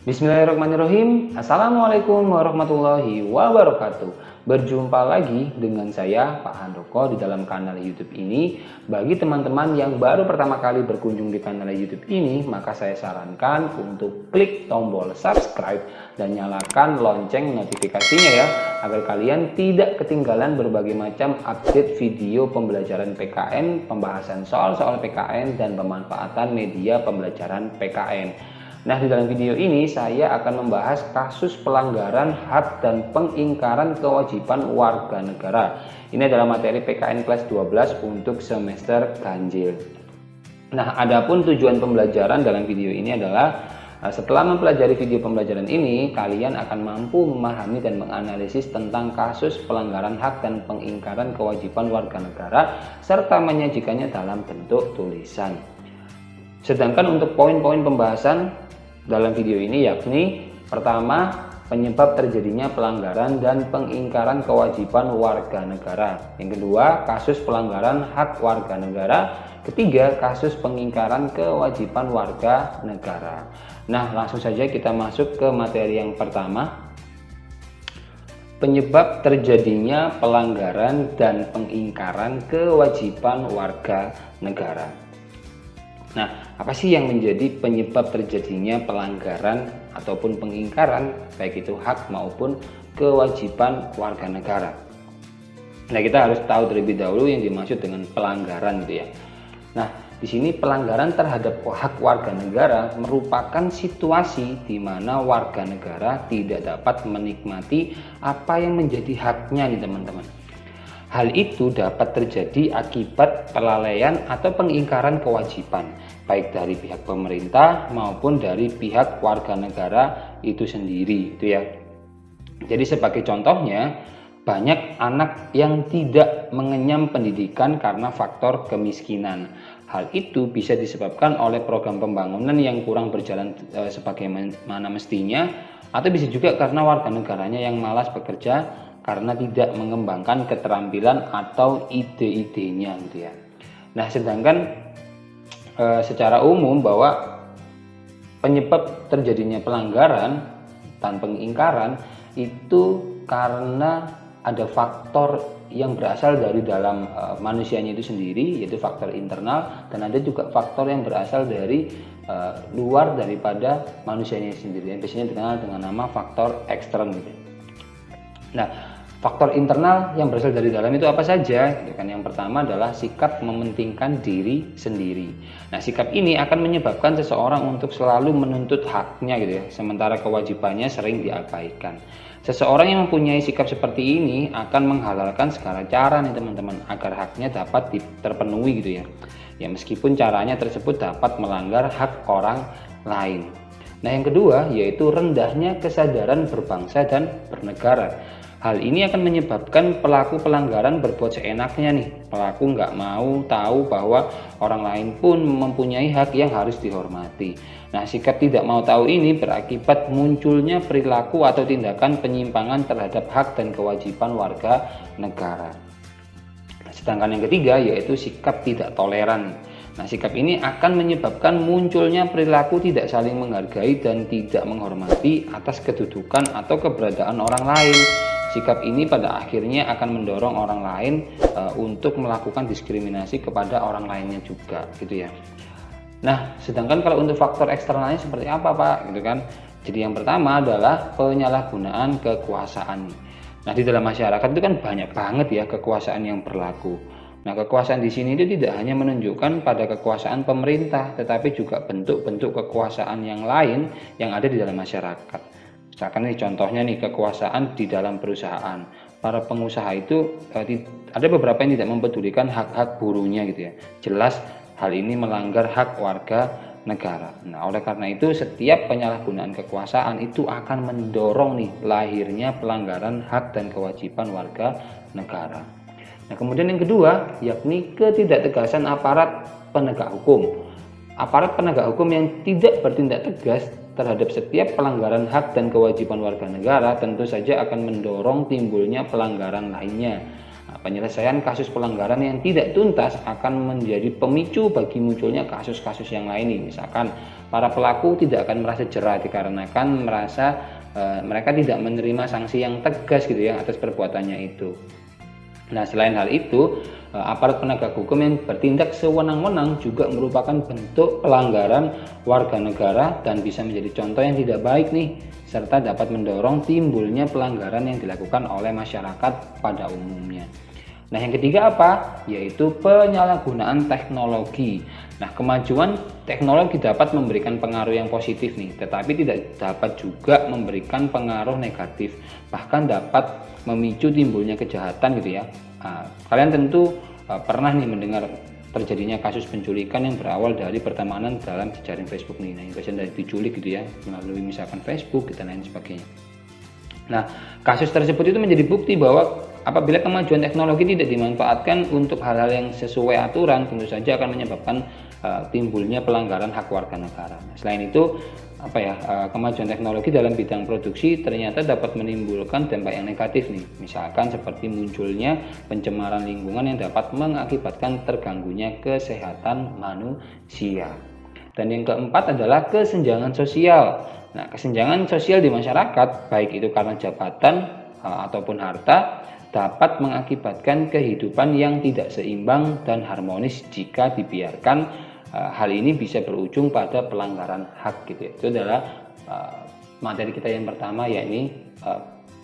Bismillahirrahmanirrahim. Assalamualaikum warahmatullahi wabarakatuh. Berjumpa lagi dengan saya Pak Handoko di dalam kanal YouTube ini. Bagi teman-teman yang baru pertama kali berkunjung di kanal YouTube ini, maka saya sarankan untuk klik tombol subscribe dan nyalakan lonceng notifikasinya ya, agar kalian tidak ketinggalan berbagai macam update video pembelajaran PKN, pembahasan soal-soal PKN dan pemanfaatan media pembelajaran PKN. Nah, di dalam video ini saya akan membahas kasus pelanggaran hak dan pengingkaran kewajiban warga negara. Ini adalah materi PKN kelas 12 untuk semester ganjil. Nah, adapun tujuan pembelajaran dalam video ini adalah setelah mempelajari video pembelajaran ini, kalian akan mampu memahami dan menganalisis tentang kasus pelanggaran hak dan pengingkaran kewajiban warga negara serta menyajikannya dalam bentuk tulisan. Sedangkan untuk poin-poin pembahasan dalam video ini yakni pertama, penyebab terjadinya pelanggaran dan pengingkaran kewajiban warga negara. Yang kedua, kasus pelanggaran hak warga negara. Ketiga, kasus pengingkaran kewajiban warga negara. Nah, langsung saja kita masuk ke materi yang pertama. Penyebab terjadinya pelanggaran dan pengingkaran kewajiban warga negara. Nah, apa sih yang menjadi penyebab terjadinya pelanggaran ataupun pengingkaran baik itu hak maupun kewajiban warga negara? Nah, kita harus tahu terlebih dahulu yang dimaksud dengan pelanggaran gitu ya. Nah, di sini pelanggaran terhadap hak warga negara merupakan situasi di mana warga negara tidak dapat menikmati apa yang menjadi haknya nih teman-teman. Hal itu dapat terjadi akibat kelalaian atau pengingkaran kewajiban, baik dari pihak pemerintah maupun dari pihak warga negara itu sendiri, itu ya. Jadi sebagai contohnya, banyak anak yang tidak mengenyam pendidikan karena faktor kemiskinan. Hal itu bisa disebabkan oleh program pembangunan yang kurang berjalan sebagaimana mestinya, atau bisa juga karena warga negaranya yang malas bekerja karena tidak mengembangkan keterampilan atau ide-idenya gitu ya. Nah, sedangkan secara umum bahwa penyebab terjadinya pelanggaran dan pengingkaran itu karena ada faktor yang berasal dari dalam manusianya itu sendiri, yaitu faktor internal, dan ada juga faktor yang berasal dari luar daripada manusianya sendiri, yang biasanya dikenal dengan nama faktor ekstern gitu. Nah, faktor internal yang berasal dari dalam itu apa saja? Yang pertama adalah sikap mementingkan diri sendiri. Nah, sikap ini akan menyebabkan seseorang untuk selalu menuntut haknya gitu ya, sementara kewajibannya sering diabaikan. Seseorang yang mempunyai sikap seperti ini akan menghalalkan segala cara nih teman-teman agar haknya dapat terpenuhi gitu ya. Ya, meskipun caranya tersebut dapat melanggar hak orang lain. Nah, yang kedua yaitu rendahnya kesadaran berbangsa dan bernegara. Hal ini akan menyebabkan pelaku pelanggaran berbuat seenaknya nih. Pelaku nggak mau tahu bahwa orang lain pun mempunyai hak yang harus dihormati. Nah, sikap tidak mau tahu ini berakibat munculnya perilaku atau tindakan penyimpangan terhadap hak dan kewajiban warga negara. Sedangkan yang ketiga yaitu sikap tidak toleran. Nah, sikap ini akan menyebabkan munculnya perilaku tidak saling menghargai dan tidak menghormati atas kedudukan atau keberadaan orang lain. Sikap ini pada akhirnya akan mendorong orang lain untuk melakukan diskriminasi kepada orang lainnya juga, gitu ya. Nah, sedangkan kalau untuk faktor eksternalnya seperti apa, Pak? Gitu kan. Jadi yang pertama adalah penyalahgunaan kekuasaan. Nah, di dalam masyarakat itu kan banyak banget ya kekuasaan yang berlaku. Nah, kekuasaan di sini itu tidak hanya menunjukkan pada kekuasaan pemerintah, tetapi juga bentuk-bentuk kekuasaan yang lain yang ada di dalam masyarakat. Misalkan nih contohnya nih kekuasaan di dalam perusahaan. Para pengusaha itu ada beberapa yang tidak mempedulikan hak-hak buruhnya gitu ya. Jelas hal ini melanggar hak warga negara. Nah, oleh karena itu setiap penyalahgunaan kekuasaan itu akan mendorong nih lahirnya pelanggaran hak dan kewajiban warga negara. Nah, kemudian yang kedua yakni ketidaktegasan aparat penegak hukum. Aparat penegak hukum yang tidak bertindak tegas terhadap setiap pelanggaran hak dan kewajiban warga negara tentu saja akan mendorong timbulnya pelanggaran lainnya. Nah, penyelesaian kasus pelanggaran yang tidak tuntas akan menjadi pemicu bagi munculnya kasus-kasus yang lain nih. Misalkan para pelaku tidak akan merasa jera dikarenakan merasa mereka tidak menerima sanksi yang tegas gitu ya atas perbuatannya itu. Nah, selain hal itu, aparat penegak hukum yang bertindak sewenang-wenang juga merupakan bentuk pelanggaran warga negara dan bisa menjadi contoh yang tidak baik nih, serta dapat mendorong timbulnya pelanggaran yang dilakukan oleh masyarakat pada umumnya. Nah, yang ketiga apa? Yaitu penyalahgunaan teknologi. Nah, kemajuan teknologi dapat memberikan pengaruh yang positif nih, tetapi tidak dapat juga memberikan pengaruh negatif, bahkan dapat memicu timbulnya kejahatan gitu ya. Kalian tentu pernah nih mendengar terjadinya kasus penculikan yang berawal dari pertemanan dalam jejaring Facebook nih. Nah, yang biasanya dari diculik gitu ya, melalui misalkan Facebook dan lain sebagainya. Nah, kasus tersebut itu menjadi bukti bahwa apabila kemajuan teknologi tidak dimanfaatkan untuk hal-hal yang sesuai aturan, tentu saja akan menyebabkan timbulnya pelanggaran hak warga negara. Nah, selain itu, kemajuan teknologi dalam bidang produksi ternyata dapat menimbulkan dampak yang negatif nih. Misalkan seperti munculnya pencemaran lingkungan yang dapat mengakibatkan terganggunya kesehatan manusia. Dan yang keempat adalah kesenjangan sosial. Nah, kesenjangan sosial di masyarakat, baik itu karena jabatan ataupun harta, dapat mengakibatkan kehidupan yang tidak seimbang dan harmonis jika dibiarkan. Hal ini bisa berujung pada pelanggaran hak gitu ya. Itu adalah materi kita yang pertama, yakni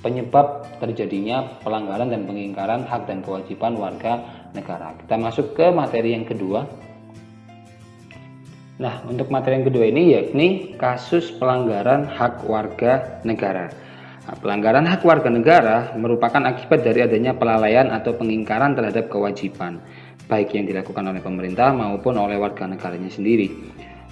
penyebab terjadinya pelanggaran dan pengingkaran hak dan kewajiban warga negara. Kita masuk ke materi yang kedua. Nah, untuk materi yang kedua ini yakni kasus pelanggaran hak warga negara. Nah, pelanggaran hak warga negara merupakan akibat dari adanya kelalaian atau pengingkaran terhadap kewajiban, baik yang dilakukan oleh pemerintah maupun oleh warga negaranya sendiri.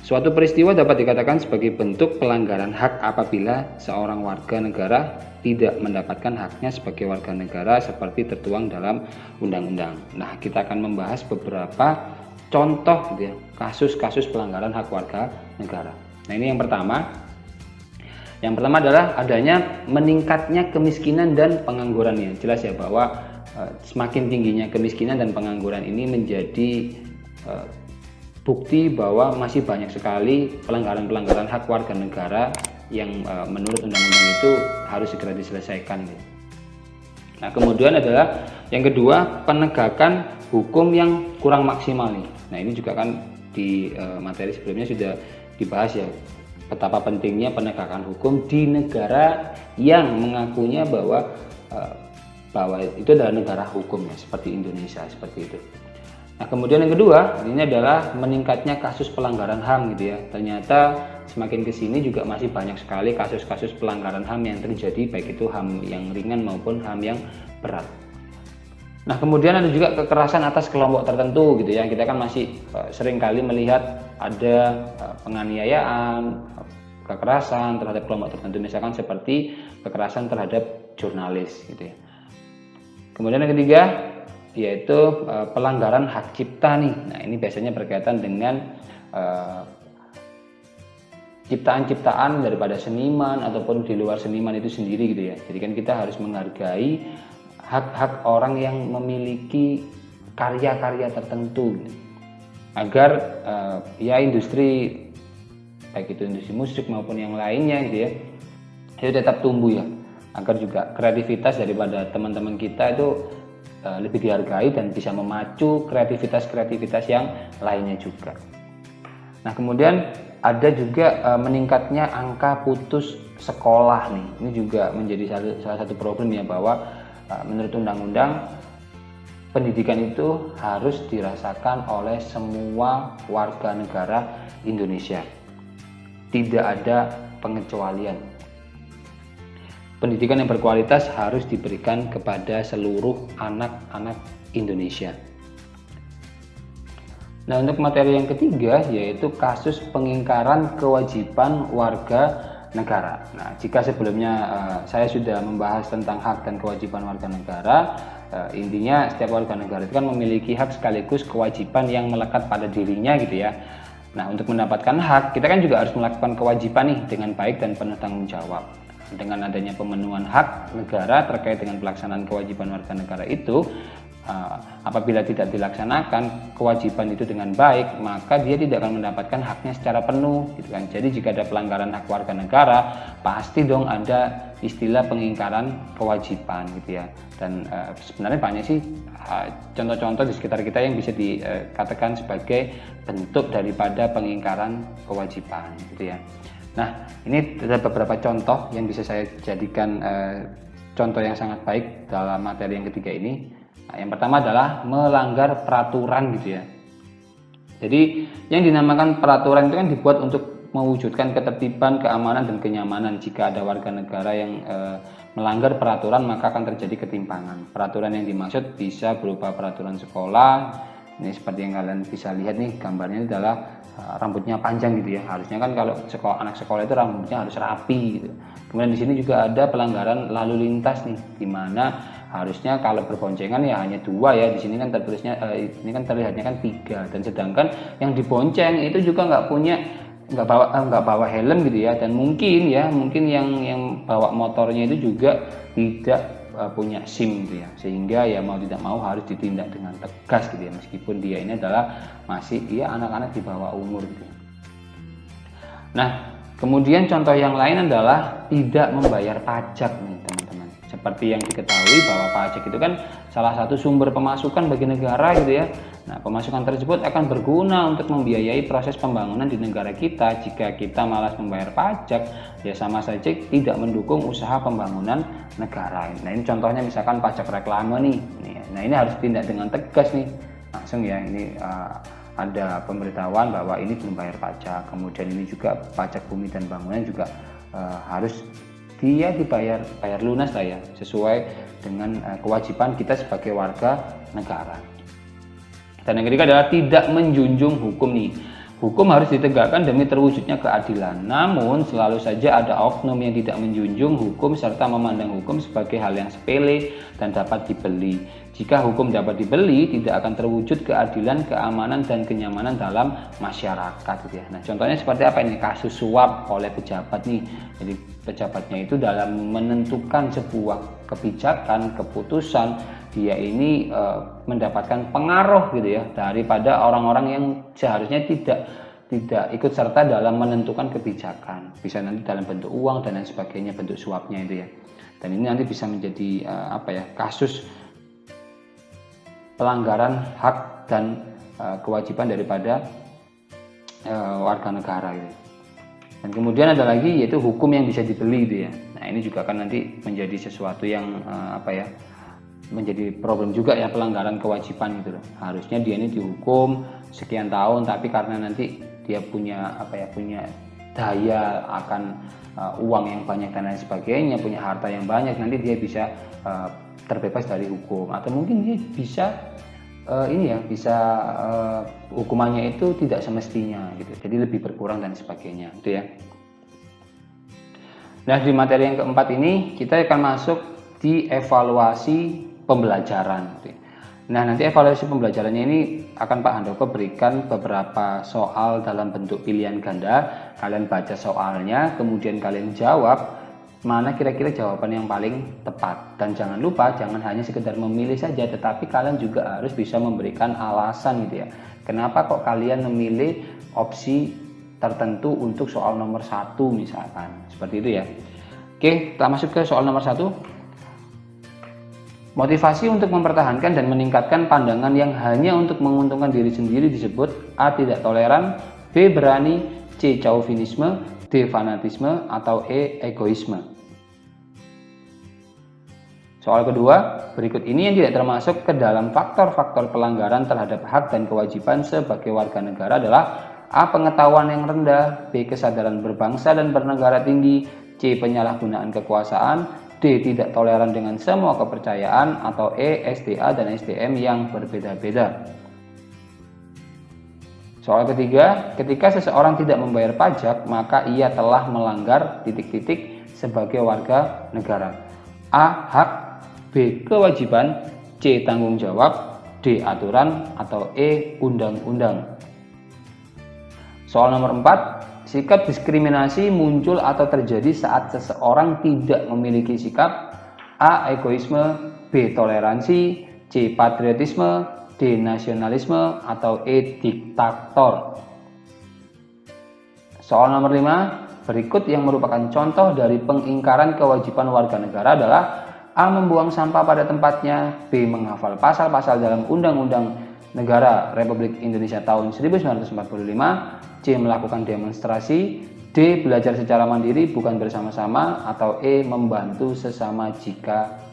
Suatu peristiwa dapat dikatakan sebagai bentuk pelanggaran hak apabila seorang warga negara tidak mendapatkan haknya sebagai warga negara seperti tertuang dalam undang-undang. Nah, kita akan membahas beberapa contoh gitu ya, kasus-kasus pelanggaran hak warga negara. Nah, ini yang pertama. Yang pertama adalah adanya meningkatnya kemiskinan dan pengangguran. Jelas ya bahwa semakin tingginya kemiskinan dan pengangguran ini menjadi bukti bahwa masih banyak sekali pelanggaran-pelanggaran hak warga negara yang menurut undang-undang itu harus segera diselesaikan. Nah, kemudian adalah yang kedua, penegakan hukum yang kurang maksimal nih. Nah, ini juga kan di materi sebelumnya sudah dibahas ya, betapa pentingnya penegakan hukum di negara yang mengakunya bahwa itu adalah negara hukum ya, seperti Indonesia, seperti itu. Nah, kemudian yang kedua, ini adalah meningkatnya kasus pelanggaran HAM gitu ya. Ternyata semakin kesini juga masih banyak sekali kasus-kasus pelanggaran HAM yang terjadi, baik itu HAM yang ringan maupun HAM yang berat. Nah, kemudian ada juga kekerasan atas kelompok tertentu gitu ya. Kita kan masih seringkali melihat ada penganiayaan, kekerasan terhadap kelompok tertentu, misalkan seperti kekerasan terhadap jurnalis gitu ya. Kemudian yang ketiga yaitu pelanggaran hak cipta nih. Nah, ini biasanya berkaitan dengan ciptaan-ciptaan daripada seniman ataupun di luar seniman itu sendiri gitu ya. Jadi kan kita harus menghargai hak-hak orang yang memiliki karya-karya tertentu gitu, agar ya industri, baik itu industri musik maupun yang lainnya gitu ya, itu tetap tumbuh ya, agar juga kreativitas daripada teman-teman kita itu lebih dihargai dan bisa memacu kreativitas yang lainnya juga. Nah, kemudian ada juga meningkatnya angka putus sekolah nih. Ini juga menjadi salah satu problem ya, bahwa menurut undang-undang pendidikan itu harus dirasakan oleh semua warga negara Indonesia. Tidak ada pengecualian. Pendidikan yang berkualitas harus diberikan kepada seluruh anak-anak Indonesia. Nah, untuk materi yang ketiga yaitu kasus pengingkaran kewajiban warga negara. Nah, jika sebelumnya saya sudah membahas tentang hak dan kewajiban warga negara, intinya setiap warga negara itu kan memiliki hak sekaligus kewajiban yang melekat pada dirinya gitu ya. Nah, untuk mendapatkan hak, kita kan juga harus melakukan kewajiban nih dengan baik dan penuh tanggung jawab. Dengan adanya pemenuhan hak negara terkait dengan pelaksanaan kewajiban warga negara itu, apabila tidak dilaksanakan kewajiban itu dengan baik, maka dia tidak akan mendapatkan haknya secara penuh gitu kan. Jadi jika ada pelanggaran hak warga negara, pasti dong ada istilah pengingkaran kewajiban gitu ya. Dan sebenarnya banyak sih contoh-contoh di sekitar kita yang bisa dikatakan sebagai bentuk daripada pengingkaran kewajiban gitu ya. Nah, ini ada beberapa contoh yang bisa saya jadikan contoh yang sangat baik dalam materi yang ketiga ini. Nah, yang pertama adalah melanggar peraturan gitu ya. Jadi yang dinamakan peraturan itu kan dibuat untuk mewujudkan ketertiban, keamanan, dan kenyamanan. Jika ada warga negara yang melanggar peraturan, maka akan terjadi ketimpangan. Peraturan yang dimaksud bisa berupa peraturan sekolah. Ini seperti yang kalian bisa lihat nih, gambarnya adalah rambutnya panjang gitu ya. Harusnya kan kalau anak sekolah itu rambutnya harus rapi gitu. Kemudian di sini juga ada pelanggaran lalu lintas nih, di mana harusnya kalau berboncengan ya hanya 2 ya. Di sini kan tertulisnya ini kan terlihatnya kan 3, dan sedangkan yang dibonceng itu juga nggak bawa helm gitu ya. Dan mungkin yang bawa motornya itu juga tidak punya SIM gitu ya, sehingga ya mau tidak mau harus ditindak dengan tegas gitu ya, meskipun dia ini adalah masih anak-anak di bawah umur gitu. Nah, kemudian contoh yang lain adalah tidak membayar pajak nih teman-teman. Seperti yang diketahui bahwa pajak itu kan salah satu sumber pemasukan bagi negara gitu ya. Nah, pemasukan tersebut akan berguna untuk membiayai proses pembangunan di negara kita. Jika kita malas membayar pajak, ya sama saja tidak mendukung usaha pembangunan negara. Nah, ini contohnya misalkan pajak reklame nih. Nah, ini harus tindak dengan tegas nih. Langsung ya, ini ada pemberitahuan bahwa ini belum bayar pajak. Kemudian ini juga pajak bumi dan bangunan juga harus dibayar lunas lah ya, sesuai dengan kewajiban kita sebagai warga negara. Dan yang ketiga adalah tidak menjunjung hukum nih. Hukum harus ditegakkan demi terwujudnya keadilan. Namun selalu saja ada oknum yang tidak menjunjung hukum serta memandang hukum sebagai hal yang sepele dan dapat dibeli. Jika hukum dapat dibeli, tidak akan terwujud keadilan, keamanan, dan kenyamanan dalam masyarakat gitu ya. Nah, contohnya seperti apa ini? Kasus suap oleh pejabat nih. Jadi pejabatnya itu dalam menentukan sebuah kebijakan, keputusan, dia ini mendapatkan pengaruh gitu ya daripada orang-orang yang seharusnya tidak ikut serta dalam menentukan kebijakan. Bisa nanti dalam bentuk uang dan lain sebagainya, bentuk suapnya itu ya. Dan ini nanti bisa menjadi kasus pelanggaran hak dan kewajiban daripada warga negara gitu. Dan kemudian ada lagi yaitu hukum yang bisa dibeli gitu ya. Nah, ini juga kan nanti menjadi sesuatu yang menjadi problem juga ya, pelanggaran kewajiban gitu loh. Harusnya dia ini dihukum sekian tahun, tapi karena nanti dia punya daya akan uang yang banyak dan lain sebagainya, punya harta yang banyak, nanti dia bisa terbebas dari hukum, atau mungkin dia bisa hukumannya itu tidak semestinya gitu, jadi lebih berkurang dan sebagainya gitu ya. Nah, di materi yang keempat ini kita akan masuk di evaluasi pembelajaran. Nah, nanti evaluasi pembelajarannya ini akan Pak Handoko berikan beberapa soal dalam bentuk pilihan ganda. Kalian baca soalnya, kemudian kalian jawab mana kira-kira jawaban yang paling tepat. Dan jangan lupa, jangan hanya sekedar memilih saja, tetapi kalian juga harus bisa memberikan alasan gitu ya. Kenapa kok kalian memilih opsi tertentu untuk soal nomor 1 misalkan. Seperti itu ya. Oke, kita masuk ke soal nomor 1. Motivasi untuk mempertahankan dan meningkatkan pandangan yang hanya untuk menguntungkan diri sendiri disebut A. Tidak toleran, B. Berani, C. Chauvinisme, D. Fanatisme, atau E. Egoisme. Soal kedua, berikut ini yang tidak termasuk ke dalam faktor-faktor pelanggaran terhadap hak dan kewajiban sebagai warga negara adalah A. Pengetahuan yang rendah, B. Kesadaran berbangsa dan bernegara tinggi, C. Penyalahgunaan kekuasaan, D. Tidak toleran dengan semua kepercayaan, atau E. SDA dan SDM yang berbeda-beda. Soal ketiga, ketika seseorang tidak membayar pajak, maka ia telah melanggar ... sebagai warga negara. A. Hak, B. Kewajiban, C. Tanggung jawab, D. Aturan, atau E. Undang-undang. Soal nomor 4. Sikap diskriminasi muncul atau terjadi saat seseorang tidak memiliki sikap A. Egoisme, B. Toleransi, C. Patriotisme, D. Nasionalisme, atau E. Diktator. Soal nomor 5, berikut yang merupakan contoh dari pengingkaran kewajiban warga negara adalah A. Membuang sampah pada tempatnya, B. Menghafal pasal-pasal dalam Undang-Undang Negara Republik Indonesia tahun 1945, C. Melakukan demonstrasi, D. Belajar secara mandiri bukan bersama-sama, atau E. Membantu sesama jika